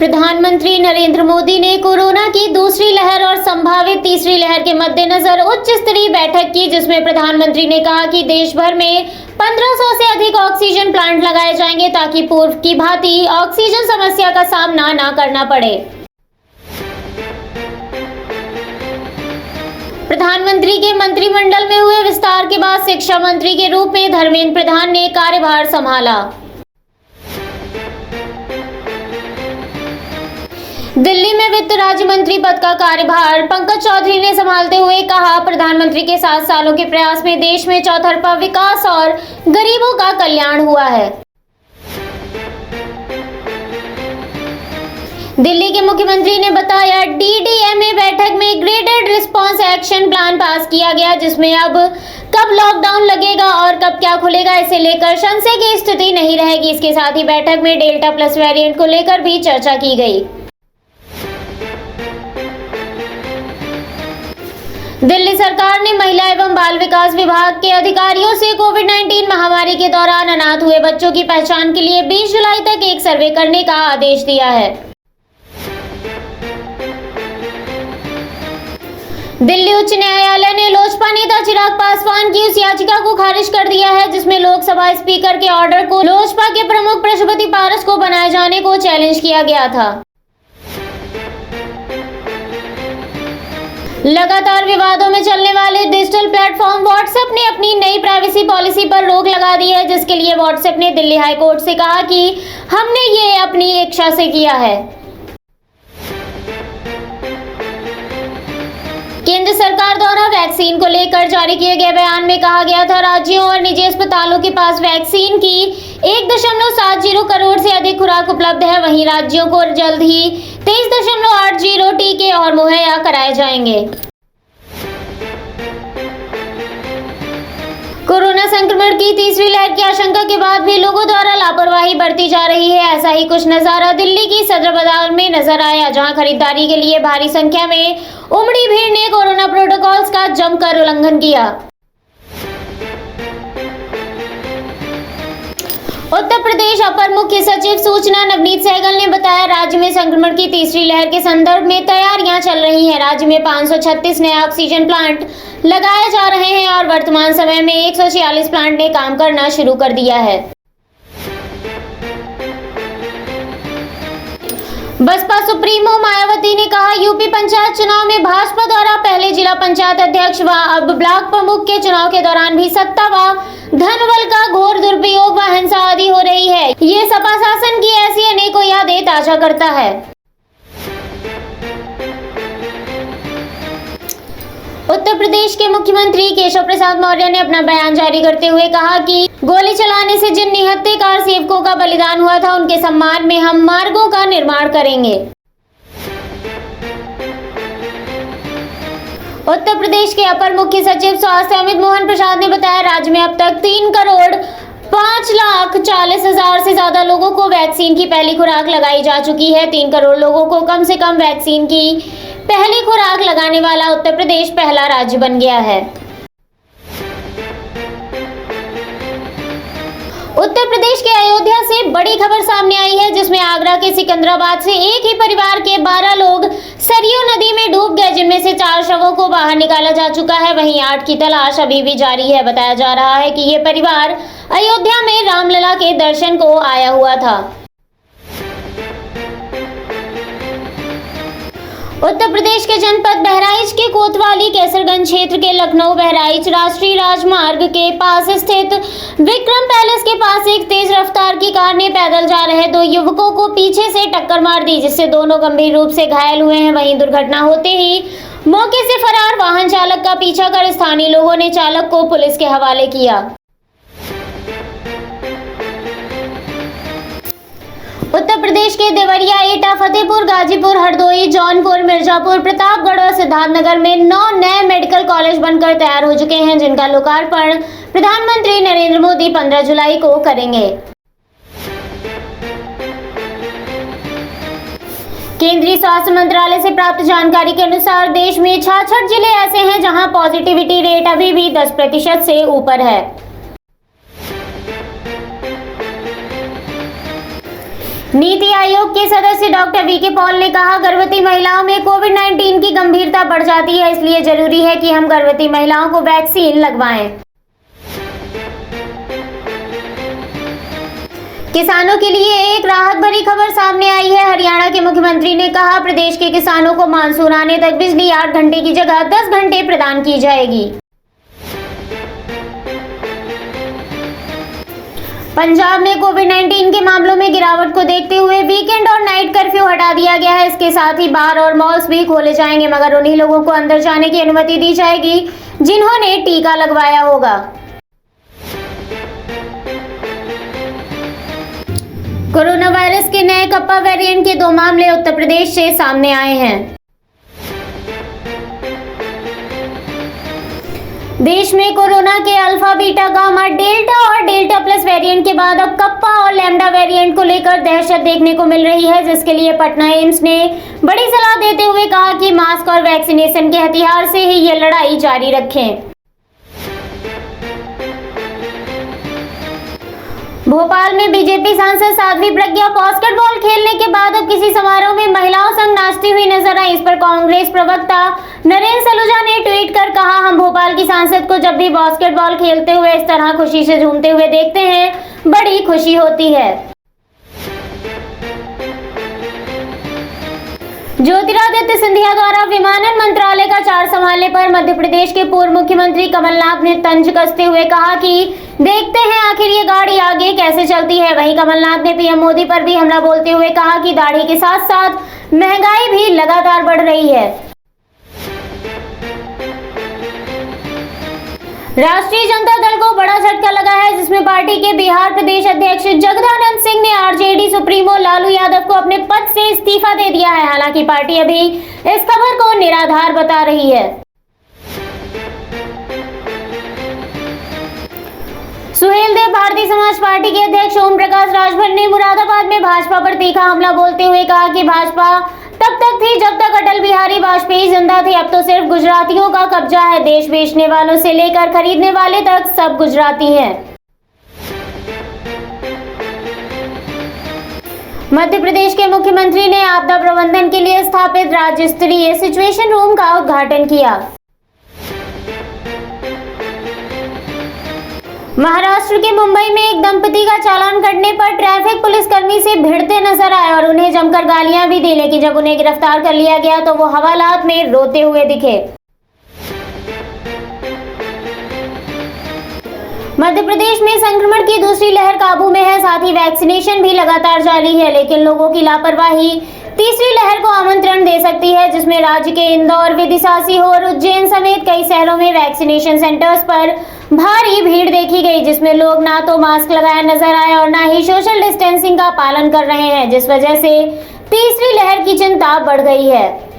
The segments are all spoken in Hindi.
प्रधानमंत्री नरेंद्र मोदी ने कोरोना की दूसरी लहर और संभावित तीसरी लहर के मद्देनजर उच्च स्तरीय बैठक की, जिसमें प्रधानमंत्री ने कहा कि देश भर में 1500 से अधिक ऑक्सीजन प्लांट लगाए जाएंगे ताकि पूर्व की भांति ऑक्सीजन समस्या का सामना न करना पड़े। प्रधानमंत्री के मंत्रिमंडल में हुए विस्तार के बाद शिक्षा मंत्री के रूप में धर्मेंद्र प्रधान ने कार्यभार संभाला। दिल्ली में वित्त राज्य मंत्री पद का कार्यभार पंकज चौधरी ने संभालते हुए कहा, प्रधानमंत्री के 7 सालों के प्रयास में देश में चौतरफा विकास और गरीबों का कल्याण हुआ है। दिल्ली के मुख्यमंत्री ने बताया, DDMA बैठक में graded response action plan pass किया गया, जिसमें अब कब लॉकडाउन लगेगा और कब क्या खुलेगा इसे लेकर संशय की स्थिति नहीं रहेगी। इसके साथ ही बैठक में डेल्टा प्लस वेरिएंट को लेकर भी चर्चा की गई। दिल्ली सरकार ने महिला एवं बाल विकास विभाग के अधिकारियों से कोविड-19 महामारी के दौरान अनाथ हुए बच्चों की पहचान के लिए 20 जुलाई तक एक सर्वे करने का आदेश दिया है। दिल्ली उच्च न्यायालय ने लोजपा नेता चिराग पासवान की उस याचिका को खारिज कर दिया है, जिसमें लोकसभा स्पीकर के ऑर्डर को लोजपा के प्रमुख पशुपति पारस को बनाए जाने को चैलेंज किया गया था। लगातार विवादों में चलने वाले डिजिटल प्लेटफॉर्म व्हाट्सएप ने अपनी नई प्राइवेसी पॉलिसी पर रोक लगा दी है, जिसके लिए व्हाट्सएप ने दिल्ली हाई कोर्ट से कहा कि हमने ये अपनी इच्छा से किया है। केंद्र सरकार द्वारा वैक्सीन को लेकर जारी किए गए बयान में कहा गया था, राज्यों और निजी अस्पतालों के पास वैक्सीन की 1.70 करोड़ से अधिक खुराक उपलब्ध है। वहीं राज्यों को जल्द ही 23.80 टीके और मुहैया कराए जाएंगे। कोरोना संक्रमण की तीसरी लहर की आशंका के बाद भी लोगों द्वारा लापरवाही बरती जा रही है। ऐसा ही कुछ नजारा दिल्ली की सदर बाजार में नजर आया, जहां खरीदारी के लिए भारी संख्या में उमड़ी भीड़ ने कोरोना प्रोटोकॉल्स का जमकर उल्लंघन किया। उत्तर प्रदेश अपर मुख्य सचिव सूचना नवनीत सहगल ने बताया, राज्य में संक्रमण की तीसरी लहर के संदर्भ में तैयारियां चल रही हैं। राज्य में 536 नए ऑक्सीजन प्लांट लगाए जा रहे हैं और वर्तमान समय में 146 प्लांट ने काम करना शुरू कर दिया है। बसपा सुप्रीमो मायावती ने कहा, यूपी पंचायत चुनाव में भाजपा द्वारा पहले जिला पंचायत अध्यक्ष व अब ब्लॉक प्रमुख के चुनाव के दौरान भी सत्ता व धनबल का घोर दुरुपयोग व हिंसा आदि हो रही है। ये सपा शासन की ऐसी अनेकों यादें ताजा करता है। उत्तर प्रदेश के मुख्यमंत्री केशव प्रसाद मौर्य ने अपना बयान जारी करते हुए कहा कि गोली चलाने से जिन निहत्थेकार सेवकों का बलिदान हुआ था, उनके सम्मान में हम मार्गों का निर्माण करेंगे। उत्तर प्रदेश के अपर मुख्य सचिव स्वास्थ्य अमित मोहन प्रसाद ने बताया, राज्य में अब तक 3,05,40,000 से ज्यादा लोगों को वैक्सीन की पहली खुराक लगाई जा चुकी है। 3 करोड़ लोगों को कम से कम वैक्सीन की पहली खुराक लगाने वाला उत्तर प्रदेश पहला राज्य बन गया है। उत्तर प्रदेश के अयोध्या से बड़ी खबर सामने आई है, जिसमें आगरा के सिकंदराबाद से एक ही परिवार के 12 लोग सरयू नदी में डूब गए, जिनमें से 4 शवों को बाहर निकाला जा चुका है। वहीं 8 की तलाश अभी भी जारी है। बताया जा रहा है कि ये परिवार अयोध्या में रामलला के दर्शन को आया हुआ था। उत्तर प्रदेश के जनपद बहराइच के कोतवाली केसरगंज क्षेत्र के लखनऊ बहराइच राष्ट्रीय राजमार्ग के पास स्थित विक्रम पैलेस के पास एक तेज रफ्तार की कार ने पैदल जा रहे 2 युवकों को पीछे से टक्कर मार दी, जिससे दोनों गंभीर रूप से घायल हुए हैं। वहीं दुर्घटना होते ही मौके से फरार वाहन चालक का पीछा कर स्थानीय लोगों ने चालक को पुलिस के हवाले किया। उत्तर प्रदेश के देवरिया, एटा, फतेहपुर, गाजीपुर, हरदोई, जौनपुर, मिर्जापुर, प्रतापगढ़ और सिद्धार्थनगर में 9 नए मेडिकल कॉलेज बनकर तैयार हो चुके हैं, जिनका लोकार्पण प्रधानमंत्री नरेंद्र मोदी 15 जुलाई को करेंगे। केंद्रीय स्वास्थ्य मंत्रालय से प्राप्त जानकारी के अनुसार देश में 66 जिले ऐसे हैं जहां पॉजिटिविटी रेट अभी भी 10% से ऊपर है। नीति आयोग के सदस्य डॉक्टर वी के पॉल ने कहा, गर्भवती महिलाओं में कोविड-19 की गंभीरता बढ़ जाती है, इसलिए जरूरी है कि हम गर्भवती महिलाओं को वैक्सीन लगवाएं। किसानों के लिए एक राहत भरी खबर सामने आई है। हरियाणा के मुख्यमंत्री ने कहा, प्रदेश के किसानों को मानसून आने तक बिजली 8 घंटे की जगह 10 घंटे प्रदान की जाएगी। पंजाब में कोविड-19 के मामलों में गिरावट को देखते हुए वीकेंड और नाइट कर्फ्यू हटा दिया गया है। इसके साथ ही बार और मॉल्स भी खोले जाएंगे, मगर उन्हीं लोगों को अंदर जाने की अनुमति दी जाएगी जिन्होंने टीका लगवाया होगा। कोरोना वायरस के नए कप्पा वेरिएंट के 2 मामले उत्तर प्रदेश से सामने आए हैं। देश में कोरोना के अल्फा, बीटा, गामा, डेल्टा और डेल्टा प्लस वेरिएंट के बाद अब कप्पा और लैम्डा वेरिएंट को लेकर दहशत देखने को मिल रही है, जिसके लिए पटना एम्स ने बड़ी सलाह देते हुए कहा कि मास्क और वैक्सीनेशन के हथियार से ही ये लड़ाई जारी रखें। भोपाल में बीजेपी सांसद साध्वी प्रज्ञा बास्केटबॉल खेलने के बाद अब किसी समारोह में महिलाओं संग नाचती हुई नजर आई। इस पर कांग्रेस प्रवक्ता नरेंद्र सलूजा ने ट्वीट कर कहा, हम भोपाल की सांसद को जब भी बास्केटबॉल खेलते हुए इस तरह खुशी से झूमते हुए देखते हैं, बड़ी खुशी होती है। ज्योतिरादित्य सिंधिया द्वारा विमानन मंत्रालय का चार्ज संभालने पर मध्य प्रदेश के पूर्व मुख्यमंत्री कमलनाथ ने तंज कसते हुए कहा कि देखते हैं आखिर ये गाड़ी आगे कैसे चलती है। वहीं कमलनाथ ने पीएम मोदी पर भी हमला बोलते हुए कहा कि दाढ़ी के साथ साथ महंगाई भी लगातार बढ़ रही है। राष्ट्रीय जनता दल को बड़ा झटका लगा है, जिसमें पार्टी के बिहार प्रदेश अध्यक्ष जगदानंद सिंह ने आरजेडी सुप्रीमो लालू यादव को अपने पद से इस्तीफा दे दिया है। हालांकि पार्टी अभी इस खबर को निराधार बता रही है। सुहेलदेव भारतीय समाज पार्टी के अध्यक्ष ओम प्रकाश राजभर ने मुरादाबाद में भाजपा पर तीखा हमला बोलते हुए कहा कि भाजपा तब तक थी जब तक अटल बिहारी वाजपेयी जिंदा थे, अब तो सिर्फ गुजरातियों का कब्जा है। देश बेचने वालों से लेकर खरीदने वाले तक सब गुजराती हैं। मध्य प्रदेश के मुख्यमंत्री ने आपदा प्रबंधन के लिए स्थापित राज्य स्तरीय सिचुएशन रूम का उद्घाटन किया। महाराष्ट्र के मुंबई में एक दंपति का चालान कटने पर ट्रैफिक पुलिसकर्मी से भिड़ते नजर आए और उन्हें जमकर गालियां भी दी, लेकिन जब उन्हें गिरफ्तार कर लिया गया तो वो हवालात में रोते हुए दिखे। मध्य प्रदेश में संक्रमण की दूसरी लहर काबू में है, साथ ही वैक्सीनेशन भी लगातार जारी है, लेकिन लोगों की लापरवाही तीसरी लहर को आमंत्रण दे सकती है, जिसमें राज्य के इंदौर, विदिशा, सीहोर, उज्जैन समेत कई शहरों में वैक्सीनेशन सेंटर्स पर भारी भीड़ देखी गई, जिसमें लोग ना तो मास्क लगाए नजर आए और ना ही सोशल डिस्टेंसिंग का पालन कर रहे हैं, जिस वजह से तीसरी लहर की चिंता बढ़ गई है।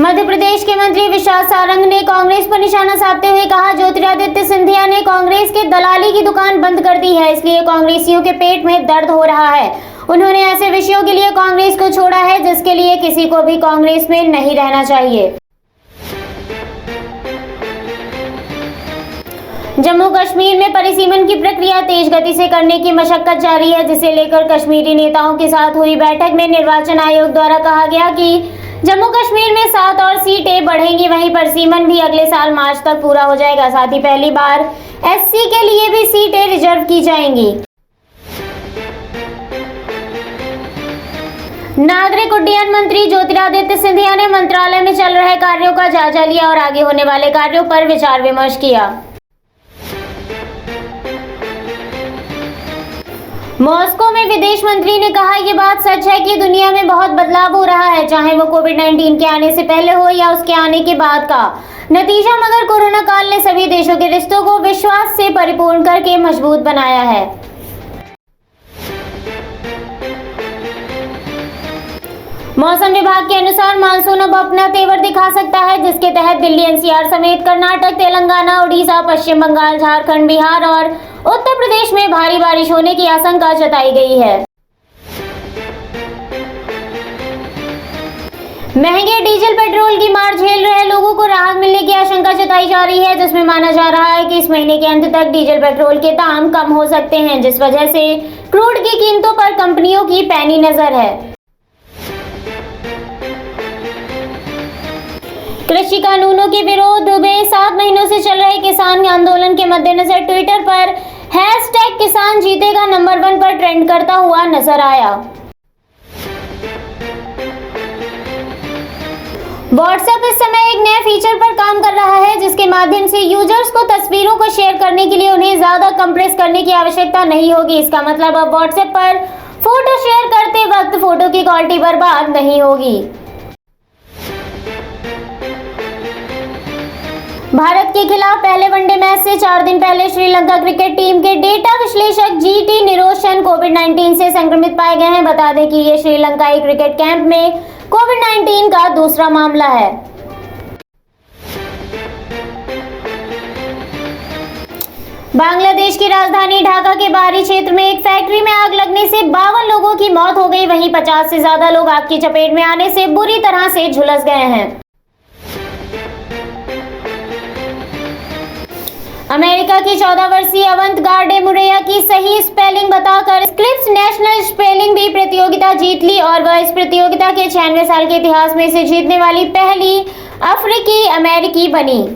मध्य प्रदेश के मंत्री विशाल सारंग ने कांग्रेस पर निशाना साधते हुए कहा, ज्योतिरादित्य सिंधिया ने कांग्रेस के दलाली की दुकान बंद कर दी है, इसलिए कांग्रेसियों के पेट में दर्द हो रहा है। उन्होंने ऐसे विषयों के लिए कांग्रेस को छोड़ा है जिसके लिए किसी को भी कांग्रेस में नहीं रहना चाहिए। जम्मू कश्मीर में परिसीमन की प्रक्रिया तेज गति से करने की मशक्कत जारी है, जिसे लेकर कश्मीरी नेताओं के साथ हुई बैठक में निर्वाचन आयोग द्वारा कहा गया कि जम्मू कश्मीर में 7 और सीटें बढ़ेंगी। वहीं परिसीमन भी अगले साल मार्च तक पूरा हो जाएगा। साथ ही पहली बार एससी के लिए भी सीटें रिजर्व की जाएंगी। नागरिक उड्डयन मंत्री ज्योतिरादित्य सिंधिया ने मंत्रालय में चल रहे कार्यों का जायजा लिया और आगे होने वाले कार्यों पर विचार विमर्श किया। मॉस्को में विदेश मंत्री ने कहा, ये बात सच है कि दुनिया में बहुत बदलाव हो रहा है, चाहे वो कोविड-19 के आने से पहले हो या उसके आने के बाद का नतीजा, मगर कोरोना काल ने सभी देशों के रिश्तों को विश्वास से परिपूर्ण करके मजबूत बनाया है। मौसम विभाग के अनुसार मानसून अब अपना तेवर दिखा सकता है, जिसके तहत दिल्ली, एनसीआर समेत कर्नाटक, तेलंगाना, उड़ीसा, पश्चिम बंगाल, झारखंड, बिहार और उत्तर प्रदेश में भारी बारिश होने की आशंका जताई गई है। महंगे डीजल पेट्रोल की मार झेल रहे लोगों को राहत मिलने की आशंका जताई जा रही है, जिसमें माना जा रहा है कि इस महीने के अंत तक डीजल पेट्रोल के दाम कम हो सकते हैं, जिस वजह से क्रूड की कीमतों पर कंपनियों की पैनी नजर है। कृषि कानूनों के विरोध में 7 महीनों से चल रहे किसान आंदोलन के मद्देनजर ट्विटर पर #किसान जीतेगा नंबर 1 पर ट्रेंड करता हुआ नजर आया। व्हाट्सएप इस समय एक नए फीचर पर काम कर रहा है, जिसके माध्यम से यूजर्स को तस्वीरों को शेयर करने के लिए उन्हें ज्यादा कंप्रेस करने की आवश्यकता नहीं होगी। इसका मतलब अब व्हाट्सएप पर फोटो शेयर करते वक्त फोटो की क्वालिटी बर्बाद नहीं होगी। भारत के खिलाफ पहले वनडे मैच से 4 दिन पहले श्रीलंका क्रिकेट टीम के डेटा विश्लेषक जीटी निरोशन कोविड-19 से संक्रमित पाए गए हैं। बता दें कि ये श्रीलंकाई क्रिकेट कैंप में कोविड-19 का दूसरा मामला है। बांग्लादेश की राजधानी ढाका के बाहरी क्षेत्र में एक फैक्ट्री में आग लगने से 52 लोगों की मौत हो गई। वहीं 50 से ज्यादा लोग आग की चपेट में आने से बुरी तरह से झुलस गए हैं। अमेरिका की 14 वर्षीय अवंत-गार्डे मुरेया की सही स्पेलिंग बताकर स्क्रिप्स नेशनल स्पेलिंग बी प्रतियोगिता जीत ली और वह इस प्रतियोगिता के 96 साल के इतिहास में इसे जीतने वाली पहली अफ्रीकी अमेरिकी बनी।